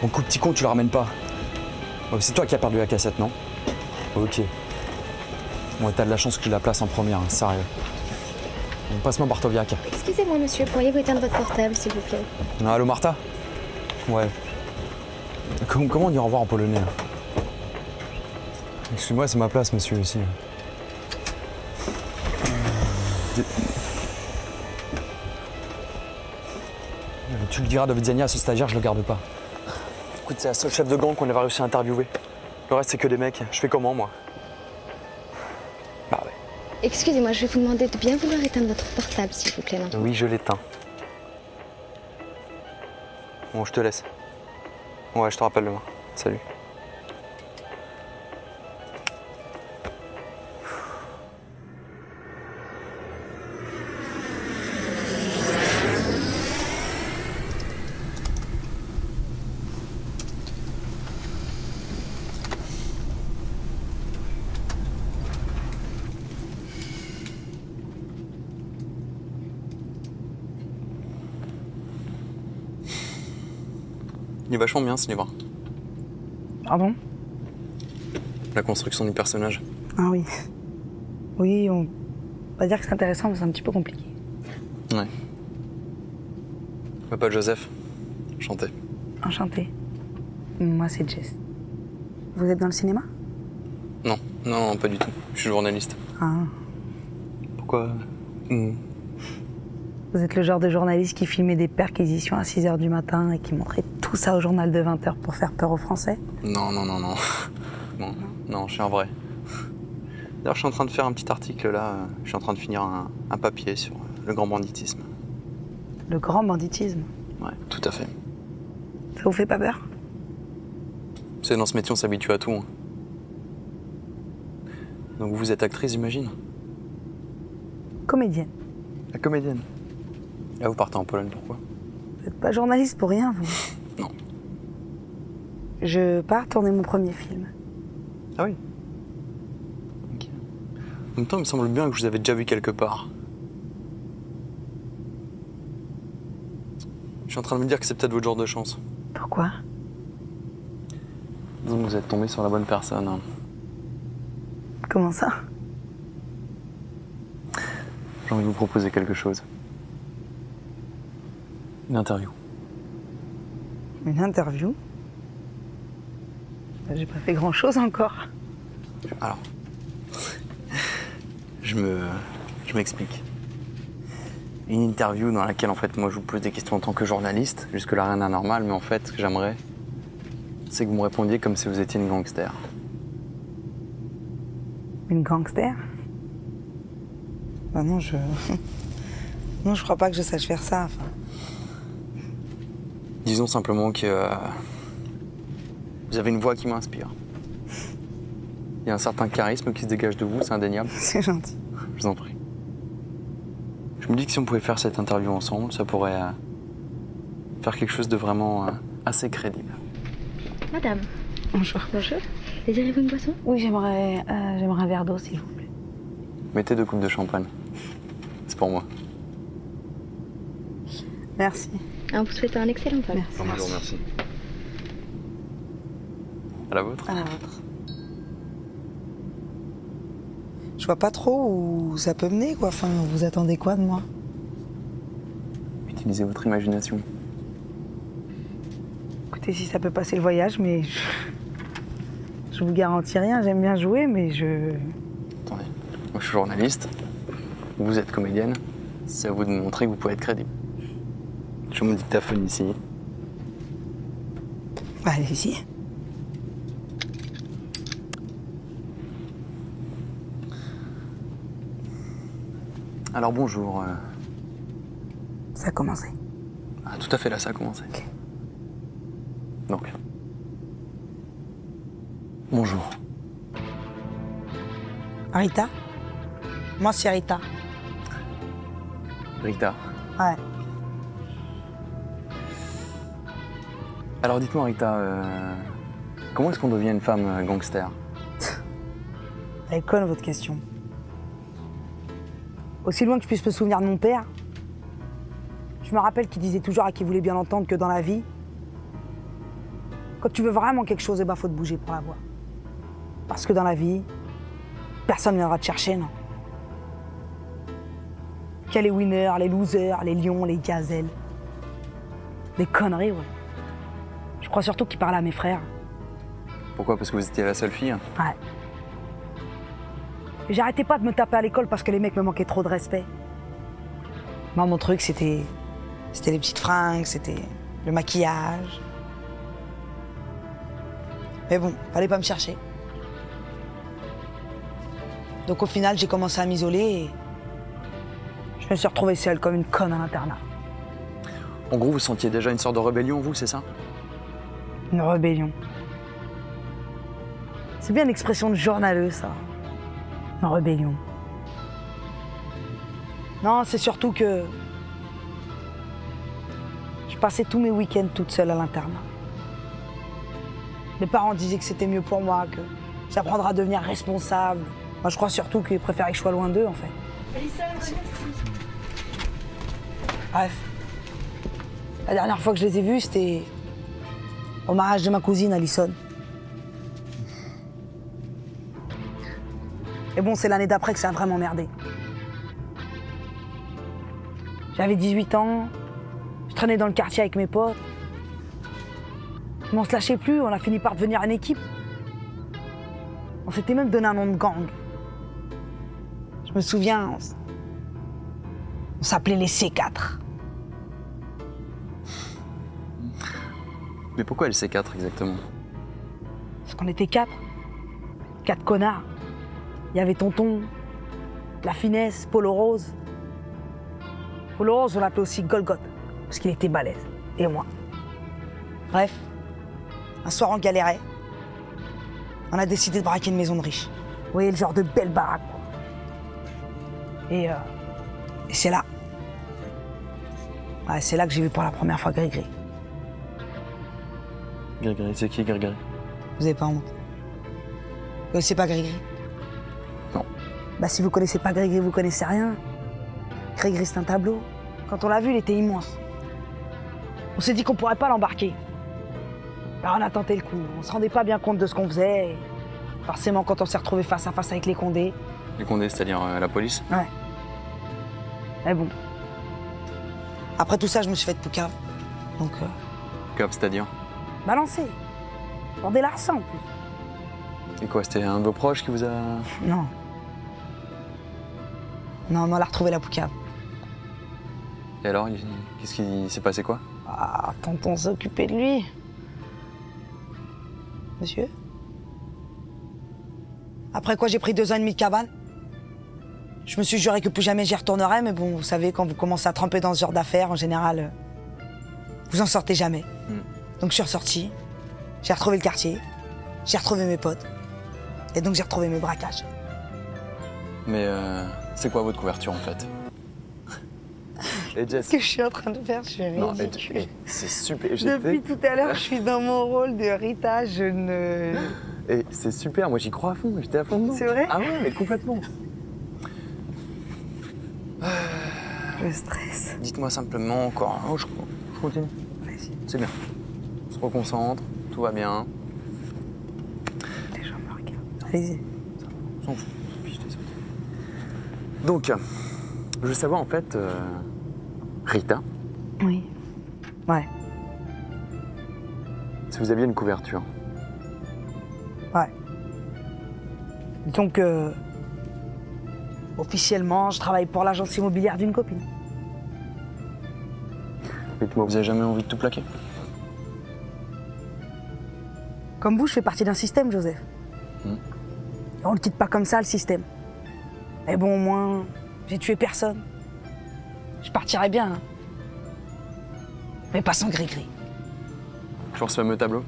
Mon coup de petit con, tu le ramènes pas. Ouais, c'est toi qui as perdu la cassette, non? Ok. Bon, t'as de la chance que je la place en première, hein, sérieux. Bon, passe-moi Bartowiak. Excusez-moi, monsieur, pourriez-vous éteindre votre portable, s'il vous plaît? Ah, allô, Martha? Ouais. Comment on dit au revoir en polonais, là? Excuse-moi, c'est ma place, monsieur, ici. Tu le diras de Vidzania à ce stagiaire, je le garde pas. Écoute, c'est la seule chef de gang qu'on avait réussi à interviewer. Le reste, c'est que des mecs. Je fais comment, moi? Bah ouais. Excusez-moi, je vais vous demander de bien vouloir éteindre votre portable, s'il vous plaît, maintenant. Oui, je l'éteins. Bon, je te laisse. Ouais, je te rappelle demain. Salut. Il est vachement bien ce livre. Pardon? La construction du personnage. Ah oui. Oui, on va dire que c'est intéressant, mais c'est un petit peu compliqué. Ouais. Je m'appelle Joseph. Enchanté. Enchanté. Moi, c'est Jess. Vous êtes dans le cinéma? Non, non, pas du tout. Je suis journaliste. Ah. Pourquoi? Vous êtes le genre de journaliste qui filmait des perquisitions à 6 h du matin et qui montrait tout ça au journal de 20 h pour faire peur aux Français? Non, non, non, non. Bon, non, je suis un vrai. D'ailleurs, je suis en train de faire un petit article là. Je suis en train de finir un papier sur le grand banditisme. Le grand banditisme? Ouais, tout à fait. Ça vous fait pas peur? C'est dans ce métier, on s'habitue à tout. Hein. Donc vous êtes actrice, j'imagine? Comédienne. La comédienne. Là, vous partez en Pologne, pourquoi? Vous n'êtes pas journaliste pour rien, vous? Non. Je pars tourner mon premier film. Ah oui? Ok. En même temps, il me semble bien que je vous avais déjà vu quelque part. Je suis en train de me dire que c'est peut-être votre genre de chance. Pourquoi? Donc vous êtes tombé sur la bonne personne. Hein. Comment ça? J'ai envie de vous proposer quelque chose. Une interview. Une interview? J'ai pas fait grand-chose encore. Alors, je m'explique. Une interview dans laquelle, en fait, moi, je vous pose des questions en tant que journaliste. Jusque-là, rien d'anormal, mais en fait, ce que j'aimerais, c'est que vous me répondiez comme si vous étiez une gangster. Une gangster? Bah non, non, je crois pas que je sache faire ça. Enfin. Disons simplement que vous avez une voix qui m'inspire. Il y a un certain charisme qui se dégage de vous, c'est indéniable. C'est gentil. Je vous en prie. Je me dis que si on pouvait faire cette interview ensemble, ça pourrait faire quelque chose de vraiment assez crédible. Madame. Bonjour. Bonjour. Désirez-vous une boisson? Oui, j'aimerais un verre d'eau, s'il vous plaît. Mettez 2 coupes de champagne. C'est pour moi. Merci. On vous souhaite un excellent vol. Merci. Bonjour, merci. À la vôtre. À la vôtre. Je vois pas trop où ça peut mener, quoi. Enfin, vous attendez quoi de moi? Utilisez votre imagination. Écoutez, si ça peut passer le voyage, mais je vous garantis rien. J'aime bien jouer, mais Attendez, moi je suis journaliste, vous êtes comédienne, c'est à vous de me montrer que vous pouvez être crédible. Je mon dictaphone ici. Allez-y. Alors bonjour. Ça a commencé. Ah, tout à fait, là ça a commencé. Ok. Donc. Bonjour. Rita? Moi, c'est Rita. Rita. Ouais. Alors dites-moi Rita, comment est-ce qu'on devient une femme gangster? Elle est conne, votre question. Aussi loin que je puisse me souvenir de mon père, je me rappelle qu'il disait toujours à qui voulait bien l'entendre que dans la vie, Quand tu veux vraiment quelque chose, il faut te bouger pour l'avoir. Parce que dans la vie, personne ne viendra te chercher, non. Qu'il y a les winners, les losers, les lions, les gazelles. Des conneries, ouais. Je crois surtout qu'ils parlaient à mes frères. Pourquoi? Parce que vous étiez la seule fille? Ouais. Et j'arrêtais pas de me taper à l'école parce que les mecs me manquaient trop de respect. Moi, mon truc, c'était les petites fringues, c'était le maquillage. Mais bon, fallait pas me chercher. Donc au final, j'ai commencé à m'isoler et je me suis retrouvée seule comme une conne à l'internat. En gros, vous sentiez déjà une sorte de rébellion, vous, c'est ça? Une rébellion. C'est bien l'expression de journaleux, ça. Une rébellion. Non, c'est surtout que je passais tous mes week-ends toute seule à l'internat. Mes parents disaient que c'était mieux pour moi, que j'apprendrais à devenir responsable. Moi, je crois surtout qu'ils préféraient que je sois loin d'eux, en fait. Bref. La dernière fois que je les ai vus, c'était au mariage de ma cousine, Alison. Et bon, c'est l'année d'après que ça a vraiment merdé. J'avais 18 ans, je traînais dans le quartier avec mes potes. Mais on se lâchait plus, on a fini par devenir une équipe. On s'était même donné un nom de gang. Je me souviens, on s'appelait les C4. Mais pourquoi le C4 exactement? Parce qu'on était 4. 4 connards. Il y avait Tonton, La Finesse, Polo Rose. Polo Rose, on l'appelait aussi Golgoth, parce qu'il était balèze. Et moi. Bref, un soir on galérait. On a décidé de braquer une maison de riches. Vous voyez, le genre de belle baraque, quoi. Et c'est là. Ouais, c'est là que j'ai vu pour la première fois Gris-Gris. Gris-Gris, c'est qui Gris-Gris? Vous avez pas honte? Vous connaissez pas Gris-Gris? Non. Bah si vous connaissez pas Gris-Gris, vous connaissez rien. Gris-Gris, c'est un tableau. Quand on l'a vu, il était immense. On s'est dit qu'on pourrait pas l'embarquer. Alors on a tenté le coup. On se rendait pas bien compte de ce qu'on faisait. Et forcément, quand on s'est retrouvé face à face avec les Condés. Les Condés, c'est-à-dire la police? Ouais. Mais bon. Après tout ça, je me suis fait de poucave. Donc. Poucave, c'est-à-dire? Balancé. Pour des larcins en plus. Et quoi, c'était un de vos proches qui vous a... Non. Non, on a retrouvé la poucave. Et alors, qu'est-ce qui s'est passé quoi? Ah, tonton s'est occupé de lui. Monsieur? Après quoi, j'ai pris 2 ans et demi de cabane. Je me suis juré que plus jamais j'y retournerais, mais bon, vous savez, quand vous commencez à tremper dans ce genre d'affaires, en général, vous en sortez jamais. Donc je suis ressorti, j'ai retrouvé le quartier, j'ai retrouvé mes potes, et donc j'ai retrouvé mes braquages. Mais c'est quoi votre couverture en fait? Et Jess... Ce que je suis en train de faire, je suis ridicule. C'est super. Depuis tout à l'heure, je suis dans mon rôle de Rita, je ne... Et c'est super, moi j'y crois à fond, j'étais à fond dedans. C'est vrai? Ah ouais, mais complètement. Je stresse. Dites-moi simplement encore... Oh, je continue. Vas-y. C'est bien. On se reconcentre, tout va bien. Les gens me regardent. Allez-y. On s'en fout. Donc, je veux savoir en fait... Rita, Oui. Ouais. si vous aviez une couverture. Ouais. Donc, officiellement, je travaille pour l'agence immobilière d'une copine. Dites-moi, vous avez jamais envie de tout plaquer? Comme vous, je fais partie d'un système, Joseph. On le quitte pas comme ça, le système. Mais bon, au moins, j'ai tué personne. Je partirais bien, hein. Mais pas sans Gris-Gris. Toujours ce fameux tableau.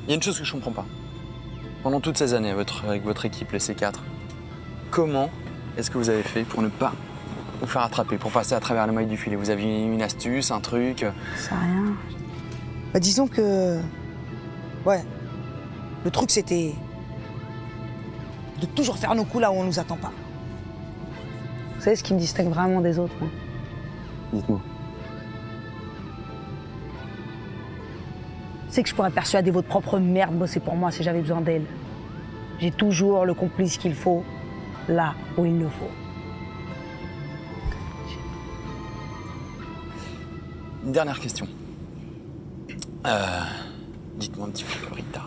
Il y a une chose que je comprends pas. Pendant toutes ces années avec votre équipe, les C4, comment est-ce que vous avez fait pour ne pas vous faire attraper, pour passer à travers les mailles du filet? Vous aviez une astuce, un truc? C'est rien. Bah, disons que... Ouais. Le truc, c'était... de toujours faire nos coups là où on nous attend pas. Vous savez ce qui me distingue vraiment des autres, hein? Dites-moi. C'est que je pourrais persuader votre propre mère de bosser pour moi si j'avais besoin d'elle. J'ai toujours le complice qu'il faut, là où il le faut. Une dernière question. Dites-moi un petit peu, Rita.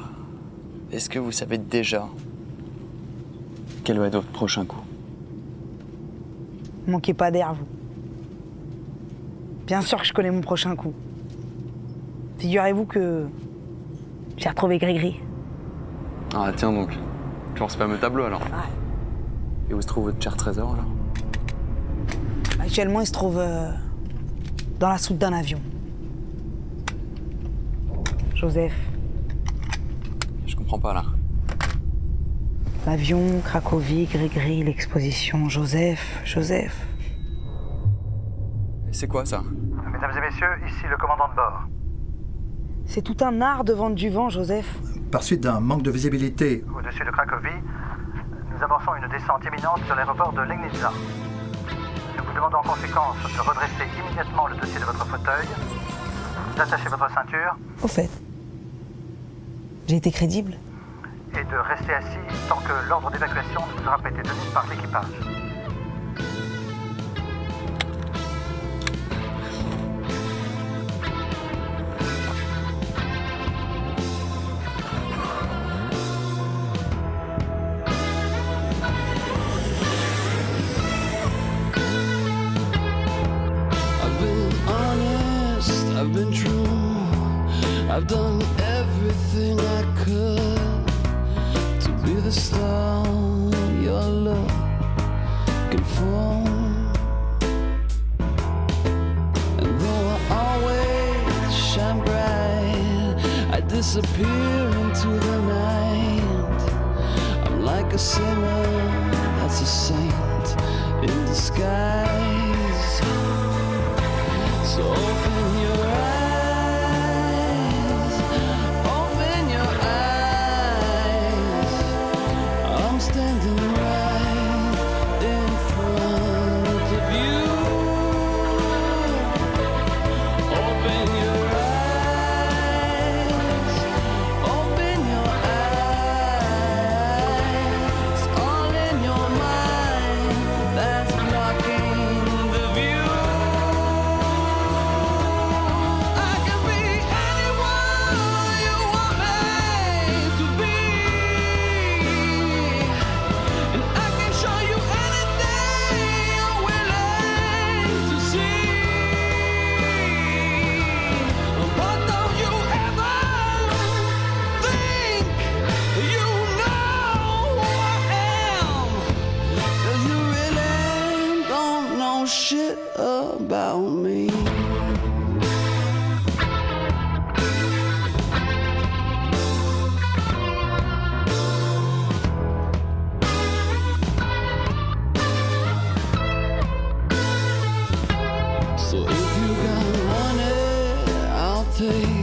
Est-ce que vous savez déjà quel va être votre prochain coup? Manquez pas d'air, vous. Bien sûr que je connais mon prochain coup. Figurez-vous que j'ai retrouvé Gris-Gris. Ah tiens donc, toujours ce fameux tableau alors. Ouais. Et où se trouve votre cher trésor alors? Actuellement, il se trouve dans la soute d'un avion. Joseph, Je comprends pas là. l'avion, Cracovie, Gris-Gris, l'exposition, Joseph. Et c'est quoi ça? Mesdames et messieurs, ici le commandant de bord. C'est tout un art de vendre du vent, Joseph. Par suite d'un manque de visibilité, Au-dessus de Cracovie, nous amorçons une descente imminente sur l'aéroport de Legnica. Nous vous demandons en conséquence de redresser immédiatement le dossier de votre fauteuil, d'attacher votre ceinture Au fait, j'ai été crédible. et de rester assis tant que l'ordre d'évacuation ne vous aura pas été donné par l'équipage. I've been honest, I've been true. I've done everything I could to be the star your love can fall. And though I always shine bright, I disappear into the night. I'm like a sinner that's a saint in disguise. So open your eyes, open your eyes. I'm standing right in front of you. Open your eyes, open your eyes. It's all in your mind that's blocking the view. I can be anyone you want me to be, and I can show you anything you're willing to see. But don't you ever think you know who I am, 'cause you really don't know shit about me. So if you got money, I'll take